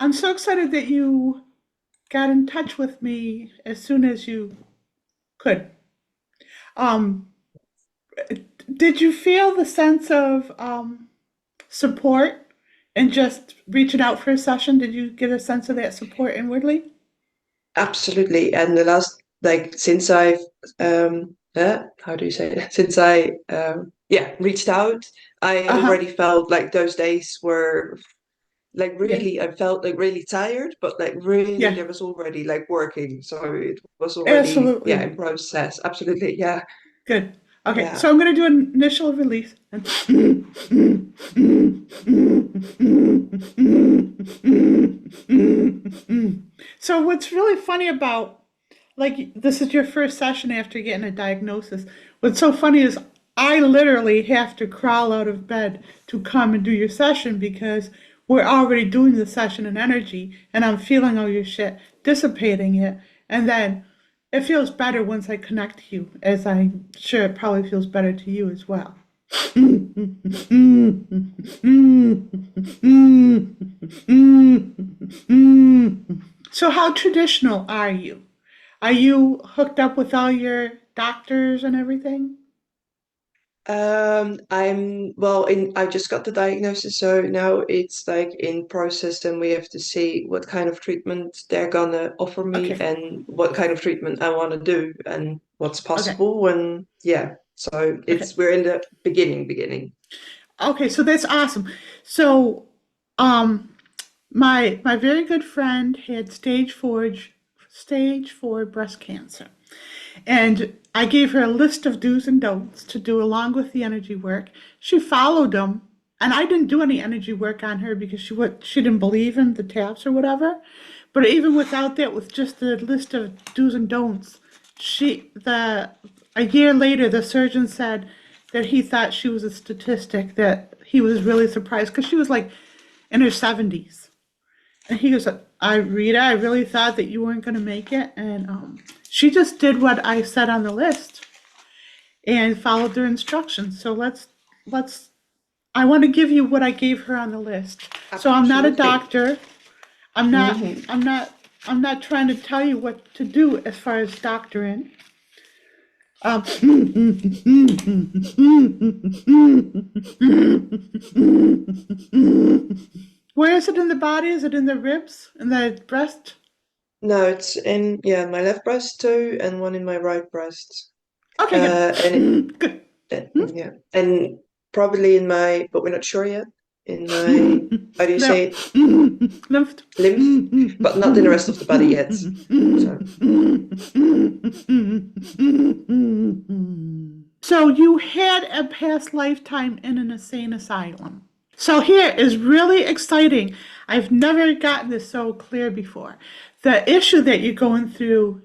I'm so excited that you got in touch with me as soon as you could. Um, did you feel the sense of support and just reaching out for a session? Did you get a sense of that support inwardly? Absolutely. And the last, like, since I've, how do you say it? Since I reached out, I Uh-huh. already felt like those days were like Yeah. really, I felt like really tired, but like really Yeah. there was already like working. So it was already, yeah, Absolutely. in process. Absolutely. Yeah. Good. Okay, Yeah. so I'm going to do an initial release. So what's really funny about like this is your first session after getting a diagnosis. What's so funny is I literally have to crawl out of bed to come and do your session because we're already doing the session in energy and I'm feeling all your shit, dissipating it, and then it feels better once I connect to you, as I'm sure it probably feels better to you as well. So, how traditional are you? Are you hooked up with all your doctors and everything? I just got the diagnosis, so now it's like in process, and we have to see what kind of treatment they're gonna offer me Okay, and what kind of treatment I want to do and what's okay, possible. And yeah, so okay. we're in the beginning. Okay, so that's awesome. So, um, my very good friend had stage 4 breast cancer. And I gave her a list of do's and don'ts to do along with the energy work. She followed them, and I didn't do any energy work on her because she didn't believe in the taps or whatever. But even without that, with just the list of do's and don'ts, she the a year later the surgeon said that he thought she was a statistic, that he was really surprised because she was like in her 70s. And he goes, Rita, I really thought that you weren't going to make it. And she just did what I said on the list and followed their instructions. So let's, I want to give you what I gave her on the list. So I'm not a Absolutely. doctor. I'm not, Hmm. I'm not, I'm not trying to tell you what to do as far as doctoring. Um, where is it in the body? Is it in the ribs? In the breast? No, it's in, yeah, my left breast too, and one in my right breast. Okay, good. And it, Good. yeah, and probably in my, but we're not sure yet. In my, how do you say it? Lymph. Lymph. Lymph, but not in the rest of the body yet. So So you had a past lifetime in an insane asylum. So here is really exciting. I've never gotten this so clear before. The issue that you're going through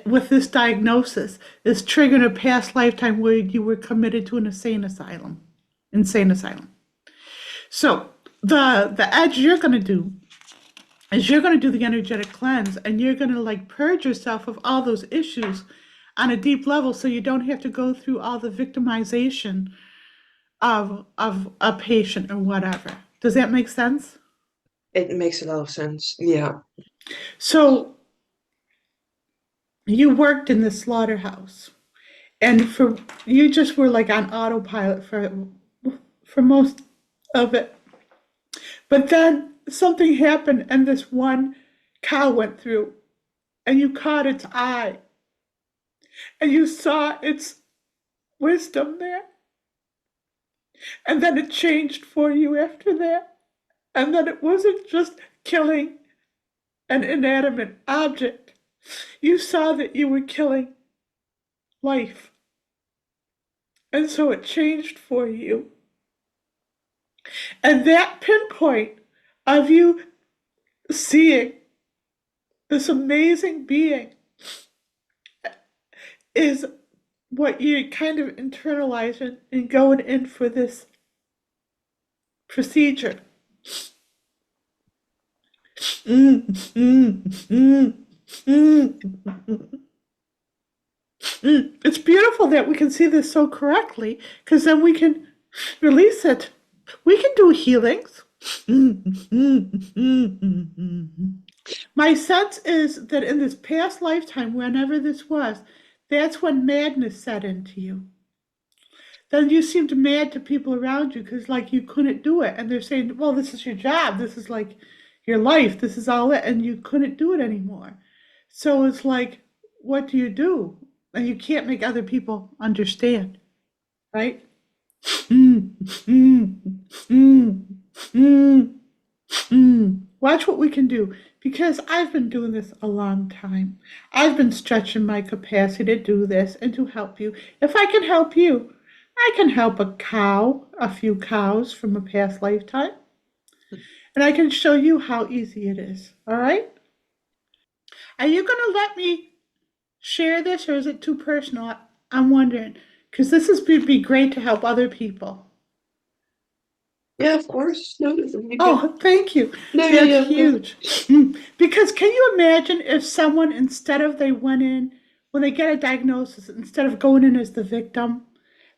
with this diagnosis is triggering a past lifetime where you were committed to an insane asylum. Insane asylum. So the edge you're going to do is you're going to do the energetic cleanse and you're going to like purge yourself of all those issues on a deep level so you don't have to go through all the victimization of a patient or whatever. Does that make sense? it makes a lot of sense. Yeah. So you worked in the slaughterhouse and for you just were like on autopilot for most of it. But then something happened and this one cow went through and you caught its eye and you saw its wisdom there. And then it changed for you after that. And then it wasn't just killing an inanimate object. You saw that you were killing life. And so it changed for you. And that pinpoint of you seeing this amazing being is what you kind of internalizing and going in for this procedure. Mm, mm, mm, mm. It's beautiful that we can see this so correctly because then we can release it. We can do healings. My sense is that in this past lifetime, whenever this was, that's when madness set into you. Then you seemed mad to people around you because, like, you couldn't do it. And they're saying, well, this is your job. This is like your life. This is all it. And you couldn't do it anymore. So it's like, what do you do? And you can't make other people understand, right? Mm, mm, mm, mm, Watch what we can do because I've been doing this a long time. I've been stretching my capacity to do this and to help you. If I can help you, I can help a few cows from a past lifetime, and I can show you how easy it is. All right? Are you going to let me share this or is it too personal? I'm wondering because this would be great to help other people. Yeah, of course. No, you can. Oh, thank you. No, yeah, That's yeah, yeah. huge. Because can you imagine if someone, instead of they went in, when they get a diagnosis, instead of going in as the victim,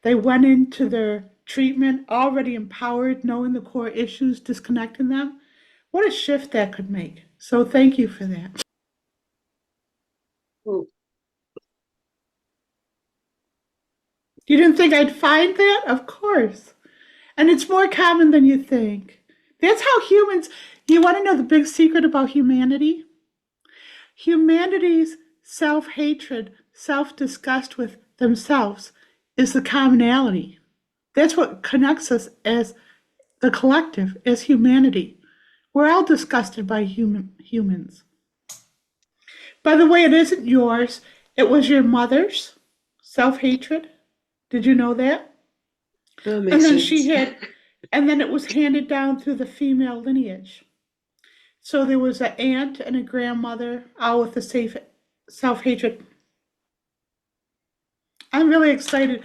they went into their treatment already empowered, knowing the core issues, disconnecting them? What a shift that could make. So thank you for that. Oh, You didn't think I'd find that? Of course. And it's more common than you think. That's how humans, you want to know the big secret about humanity? Humanity's self hatred, self disgust with themselves is the commonality. That's what connects us as the collective, as humanity. We're all disgusted by humans. By the way, it isn't yours, it was your mother's self hatred. Did you know that? that And makes then sense. and then it was handed down through the female lineage. So there was an aunt and a grandmother, all with the safe self hatred. I'm really excited.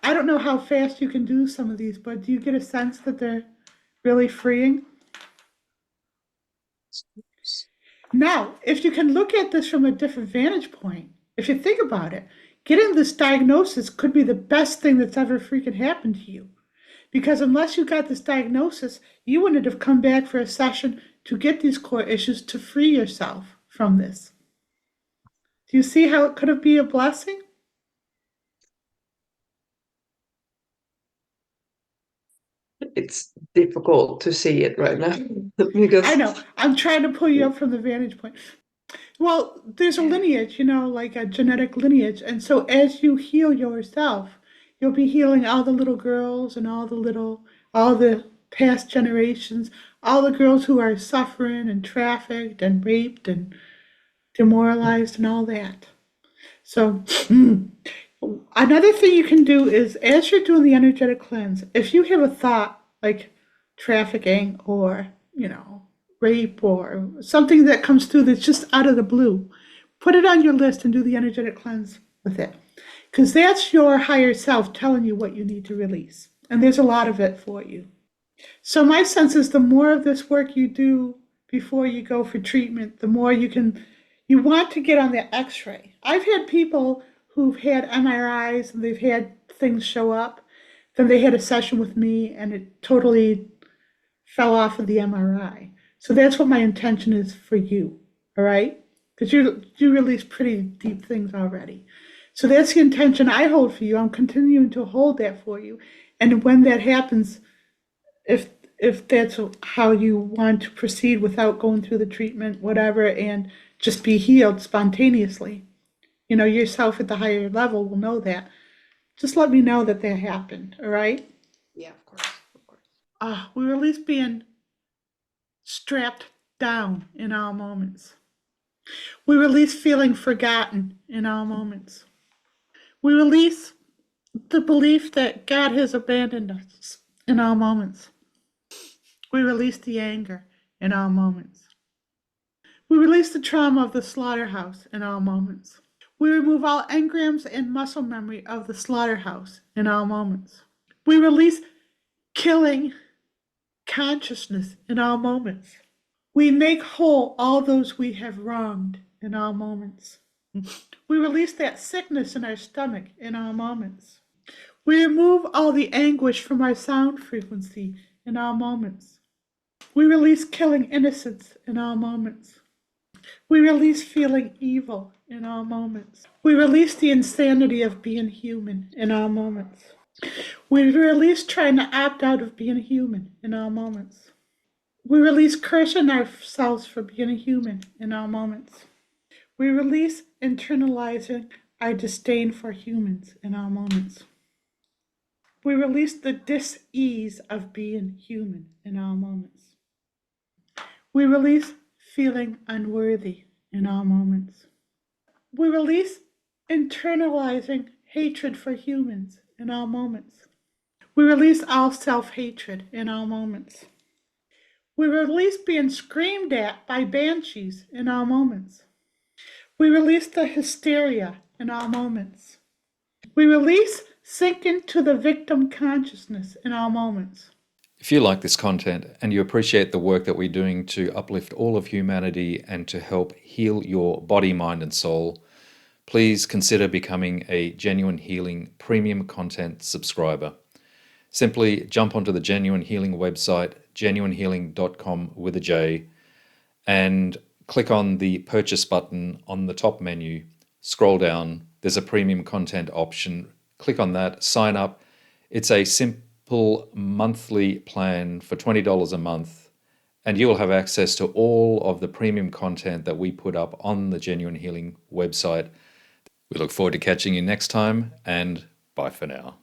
I don't know how fast you can do some of these, but do you get a sense that they're really freeing? Now, if you can look at this from a different vantage point, if you think about it, getting this diagnosis could be the best thing that's ever freaking happened to you. Because unless you got this diagnosis, you wouldn't have come back for a session to get these core issues to free yourself from this. Do you see how it could have been a blessing? It's difficult to see it right now I because know. I'm trying to pull you up from the vantage point. Well, there's a lineage, like a genetic lineage. And so as you heal yourself, you'll be healing all the little girls and all the past generations, all the girls who are suffering and trafficked and raped and demoralized and all that. So, another thing you can do is as you're doing the energetic cleanse, if you have a thought like trafficking or, rape or something that comes through that's just out of the blue, put it on your list and do the energetic cleanse with it. Because that's your higher self telling you what you need to release. And there's a lot of it for you. So, my sense is the more of this work you do before you go for treatment, the more you want to get on the x ray. I've had people who've had MRIs and they've had things show up. Then they had a session with me and it totally fell off of the MRI. So that's what my intention is for you, all right? Because you release pretty deep things already. So that's the intention I hold for you. I'm continuing to hold that for you. And when that happens, if if that's how you want to proceed without going through the treatment, whatever, and just be healed spontaneously, yourself at the higher level will know that. Just let me know that that happened, all right? yeah, of course, of course. We release being strapped down in all moments. We release feeling forgotten in all moments. We release the belief that God has abandoned us in all moments. We release the anger in all moments. We release the trauma of the slaughterhouse in all moments. We remove all engrams and muscle memory of the slaughterhouse in all moments. We release killing consciousness in all moments. We make whole all those we have wronged in all moments. We release that sickness in our stomach in all moments. We remove all the anguish from our sound frequency in all moments. We release killing innocents in all moments. We release feeling evil in all moments. We release the insanity of being human in all moments. We release trying to opt out of being human in all moments. We release cursing ourselves for being a human in all moments. We release internalizing our disdain for humans in all moments. We release the dis-ease of being human in all moments. We release feeling unworthy in all moments. We release internalizing hatred for humans in all moments. We release all self-hatred in all moments. We release being screamed at by banshees in all moments. We release the hysteria in all moments. We release sinking to the victim consciousness in all moments. If you like this content and you appreciate the work that we're doing to uplift all of humanity and to help heal your body, mind, and soul, please consider becoming a Genuine Healing premium content subscriber. Simply jump onto the Genuine Healing website, genuinehealing.com with a J, and click on the purchase button on the top menu. Scroll down, there's a premium content option. Click on that, sign up. It's a simple monthly plan for $20 a month, and you will have access to all of the premium content that we put up on the Genuine Healing website. We look forward to catching you next time, and bye for now.